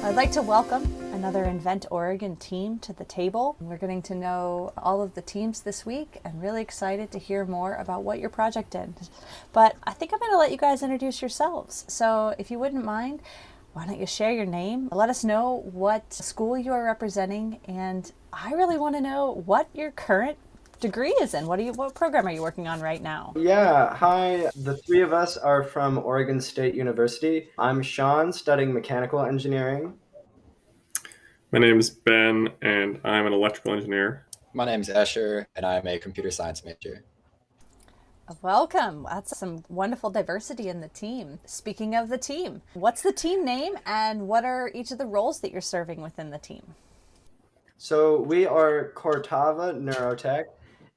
I'd like to welcome another Invent Oregon team to the table. We're getting to know all of the teams this week and really excited to hear more about what your project did. But I think I'm going to let you guys introduce yourselves. So if you wouldn't mind, why don't you share your name? Let us know what school you are representing, and I really want to know what your current degree is in. What program are you working on right now? Yeah, hi. The three of us are from Oregon State University. I'm Sean, studying mechanical engineering. My name is Ben, and I'm an electrical engineer. My name's Escher, and I'm a computer science major. Welcome. That's some wonderful diversity in the team. Speaking of the team, what's the team name and what are each of the roles that you're serving within the team? So we are Conrtava Neurotech,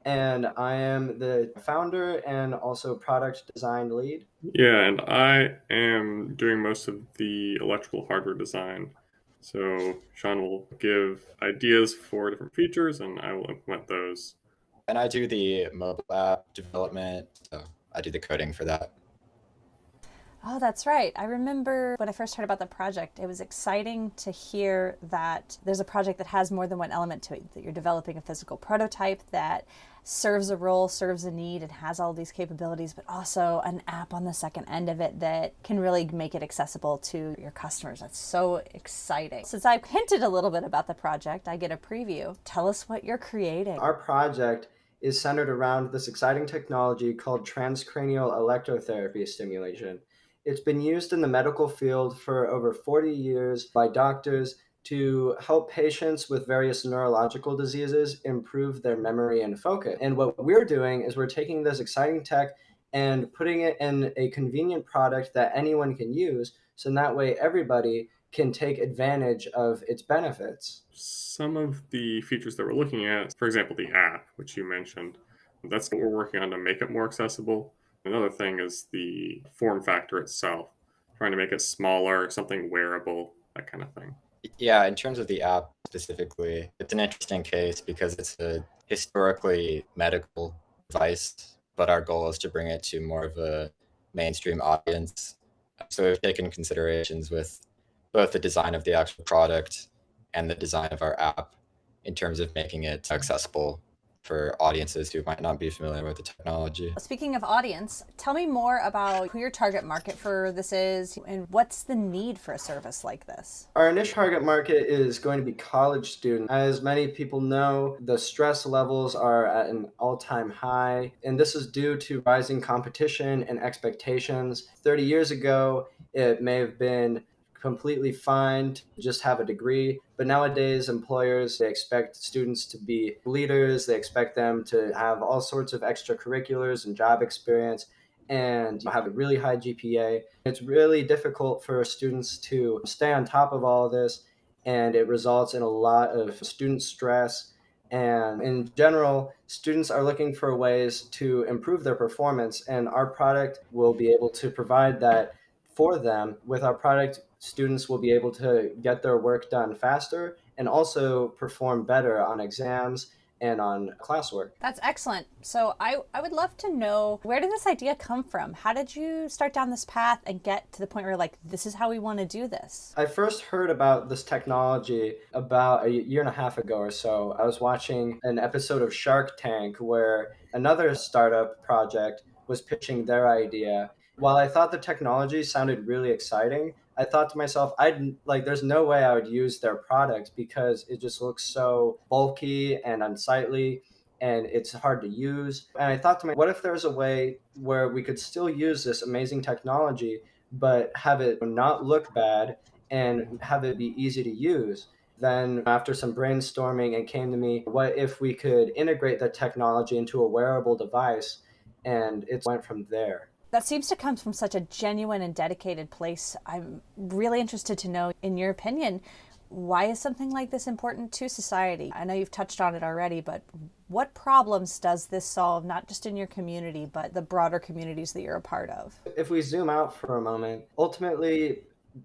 and I am the founder and also product design lead. Yeah, and I am doing most of the electrical hardware design. So Sean will give ideas for different features, and I will implement those. And I do the mobile app development, so I do the coding for that. Oh, that's right. I remember when I first heard about the project, it was exciting to hear that there's a project that has more than one element to it, that you're developing a physical prototype that serves a role, serves a need, and has all these capabilities, but also an app on the second end of it that can really make it accessible to your customers. That's so exciting. Since I've hinted a little bit about the project, I get a preview. Tell us what you're creating. Our project is centered around this exciting technology called transcranial electrotherapy stimulation. It's been used in the medical field for over 40 years by doctors to help patients with various neurological diseases improve their memory and focus. And what we're doing is we're taking this exciting tech and putting it in a convenient product that anyone can use, so that way everybody can take advantage of its benefits. Some of the features that we're looking at, for example, the app, which you mentioned, that's what we're working on to make it more accessible. Another thing is the form factor itself, trying to make it smaller, something wearable, that kind of thing. Yeah, in terms of the app specifically, it's an interesting case because it's a historically medical device, but our goal is to bring it to more of a mainstream audience. So we've taken considerations with both the design of the actual product and the design of our app in terms of making it accessible for audiences who might not be familiar with the technology. Speaking of audience, tell me more about who your target market for this is and what's the need for a service like this? Our initial target market is going to be college students. As many people know, the stress levels are at an all-time high, and this is due to rising competition and expectations. 30 years ago, it may have been completely fine to just have a degree, but nowadays employers, they expect students to be leaders, they expect them to have all sorts of extracurriculars and job experience and have a really high GPA. It's really difficult for students to stay on top of all of this, and it results in a lot of student stress. And in general, students are looking for ways to improve their performance, and our product will be able to provide that for them. With our product, students will be able to get their work done faster and also perform better on exams and on classwork. That's excellent. So I would love to know, where did this idea come from? How did you start down this path and get to the point where you're like, this is how we want to do this? I first heard about this technology about a year and a half ago or so. I was watching an episode of Shark Tank where another startup project was pitching their idea. While I thought the technology sounded really exciting, I thought to myself, there's no way I would use their product because it just looks so bulky and unsightly and it's hard to use. And I thought to myself, what if there's a way where we could still use this amazing technology, but have it not look bad and have it be easy to use? Then, after some brainstorming, it came to me, what if we could integrate the technology into a wearable device? And it went from there. That seems to come from such a genuine and dedicated place. I'm really interested to know, in your opinion, why is something like this important to society? I know you've touched on it already, but what problems does this solve, not just in your community, but the broader communities that you're a part of? If we zoom out for a moment, ultimately,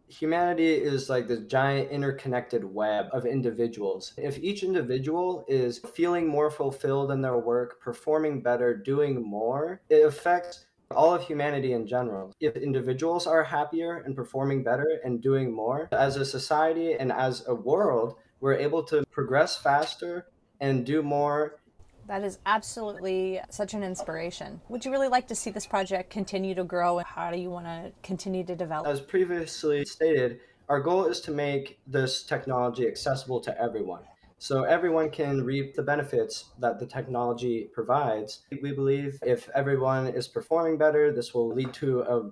humanity is like this giant interconnected web of individuals. If each individual is feeling more fulfilled in their work, performing better, doing more, it affects all of humanity in general. If individuals are happier and performing better and doing more, as a society and as a world, we're able to progress faster and do more. That is absolutely such an inspiration. Would you really like to see this project continue to grow? How do you want to continue to develop? As previously stated, our goal is to make this technology accessible to everyone, so everyone can reap the benefits that the technology provides. We believe if everyone is performing better, this will lead to a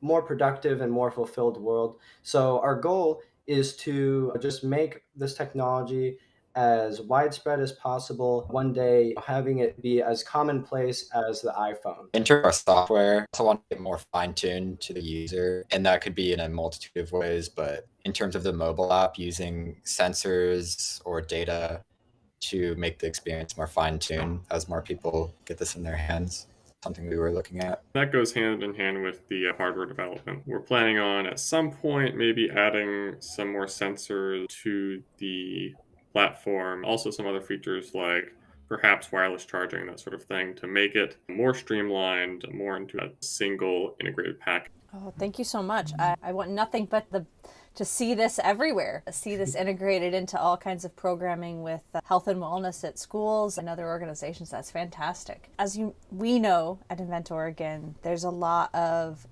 more productive and more fulfilled world. So our goal is to just make this technology as widespread as possible, one day having it be as commonplace as the iPhone. In terms of our software, I also want to get more fine-tuned to the user, and that could be in a multitude of ways, but in terms of the mobile app, using sensors or data to make the experience more fine-tuned as more people get this in their hands, something we were looking at. That goes hand in hand with the hardware development. We're planning on at some point maybe adding some more sensors to the platform, also some other features like perhaps wireless charging, that sort of thing, to make it more streamlined, more into a single integrated package. Oh, thank you so much. I want nothing but to see this everywhere, see this integrated into all kinds of programming with health and wellness at schools and other organizations. That's fantastic. As we know at InventOR, again, there's a lot of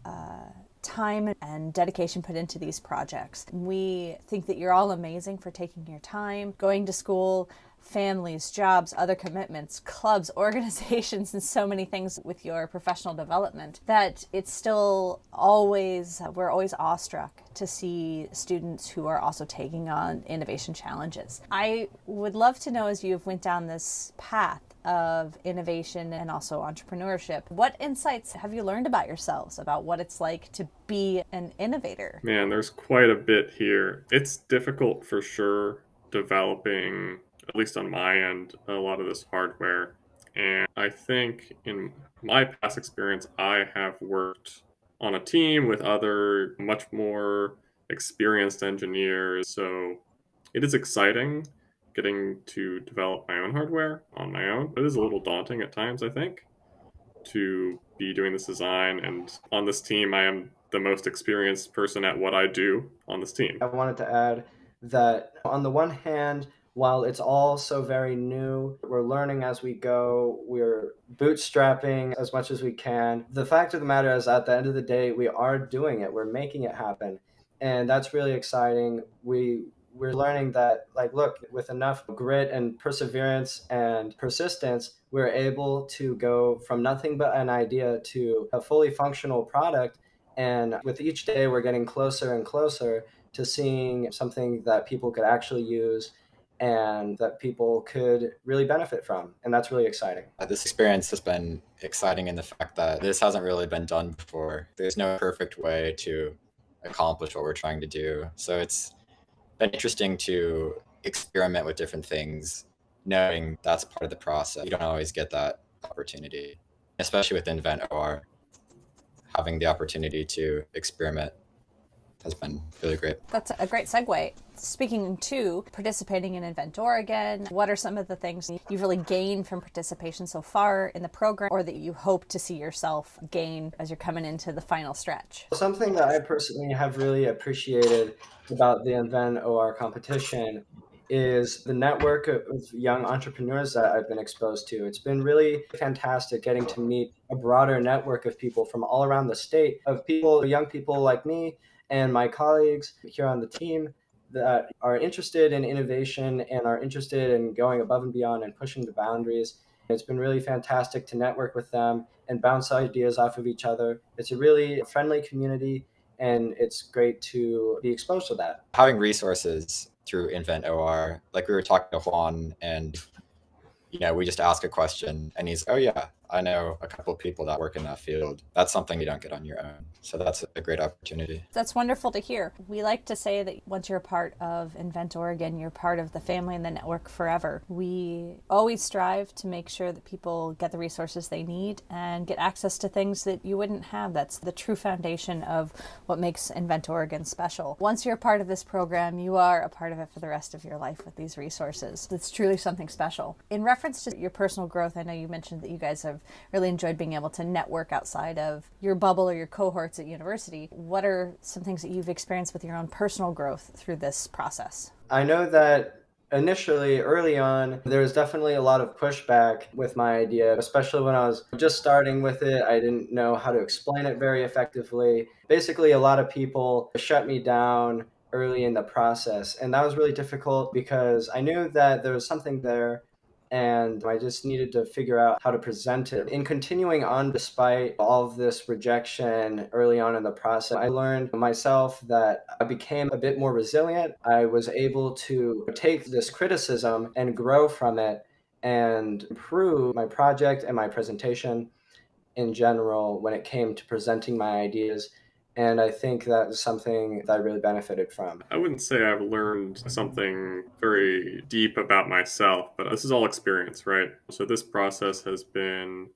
time and dedication put into these projects. We think that you're all amazing for taking your time, going to school, families, jobs, other commitments, clubs, organizations, and so many things with your professional development, that it's still always, we're always awestruck to see students who are also taking on innovation challenges. I would love to know, as you've went down this path of innovation and also entrepreneurship, what insights have you learned about yourselves, about what it's like to be an innovator? Man, there's quite a bit here. It's difficult for sure developing, at least on my end, a lot of this hardware. And I think in my past experience, I have worked on a team with other much more experienced engineers. So it is exciting getting to develop my own hardware on my own. It is a little daunting at times, I think, to be doing this design. And on this team, I am the most experienced person at what I do on this team. I wanted to add that on the one hand, while it's all so very new, we're learning as we go, we're bootstrapping as much as we can. The fact of the matter is, at the end of the day, we are doing it, we're making it happen. And that's really exciting. We're learning that, like, look, with enough grit and perseverance and persistence, we're able to go from nothing but an idea to a fully functional product. And with each day, we're getting closer and closer to seeing something that people could actually use and that people could really benefit from. And that's really exciting. This experience has been exciting in the fact that this hasn't really been done before. There's no perfect way to accomplish what we're trying to do. So it's been interesting to experiment with different things, knowing that's part of the process. You don't always get that opportunity, especially with InventOR. Having the opportunity to experiment has been really great. That's a great segue. Speaking to participating in InventOR again, what are some of the things you've really gained from participation so far in the program, or that you hope to see yourself gain as you're coming into the final stretch? Something that I personally have really appreciated about the InventOR competition is the network of young entrepreneurs that I've been exposed to. It's been really fantastic getting to meet a broader network of people from all around the state, of people, young people like me and my colleagues here on the team that are interested in innovation and are interested in going above and beyond and pushing the boundaries. It's been really fantastic to network with them and bounce ideas off of each other. It's a really friendly community, and it's great to be exposed to that. Having resources through InventOR, like we were talking to Juan, and we just ask a question and he's, oh yeah, I know a couple of people that work in that field. That's something you don't get on your own. So that's a great opportunity. That's wonderful to hear. We like to say that once you're a part of InventOR, again, you're part of the family and the network forever. We always strive to make sure that people get the resources they need and get access to things that you wouldn't have. That's the true foundation of what makes InventOR again special. Once you're a part of this program, you are a part of it for the rest of your life with these resources. It's truly something special. In reference to your personal growth, I know you mentioned that you guys have I've really enjoyed being able to network outside of your bubble or your cohorts at university. What are some things that you've experienced with your own personal growth through this process? I know that initially, early on, there was definitely a lot of pushback with my idea, especially when I was just starting with it. I didn't know how to explain it very effectively. Basically, a lot of people shut me down early in the process. And that was really difficult because I knew that there was something there and I just needed to figure out how to present it. In continuing on, despite all of this rejection early on in the process, I learned myself that I became a bit more resilient. I was able to take this criticism and grow from it and improve my project and my presentation in general when it came to presenting my ideas. And I think that is something that I really benefited from. I wouldn't say I've learned something very deep about myself, but this is all experience, right? So this process has been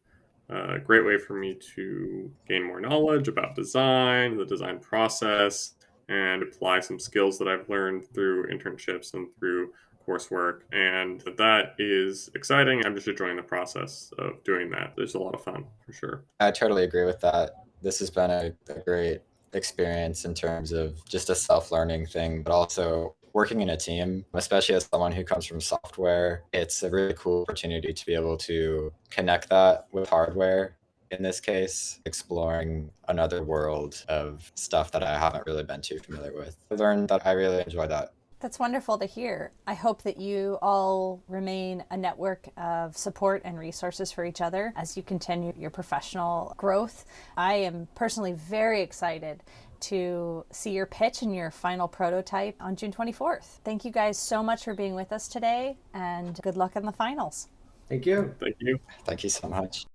a great way for me to gain more knowledge about design, the design process, and apply some skills that I've learned through internships and through coursework. And that is exciting. I'm just enjoying the process of doing that. There's a lot of fun for sure. I totally agree with that. This has been a great experience in terms of just a self-learning thing, but also working in a team, especially as someone who comes from software. It's a really cool opportunity to be able to connect that with hardware. In this case, exploring another world of stuff that I haven't really been too familiar with. I learned that I really enjoy that. That's wonderful to hear. I hope that you all remain a network of support and resources for each other as you continue your professional growth. I am personally very excited to see your pitch and your final prototype on June 24th. Thank you guys so much for being with us today, and good luck in the finals. Thank you. Thank you. Thank you so much.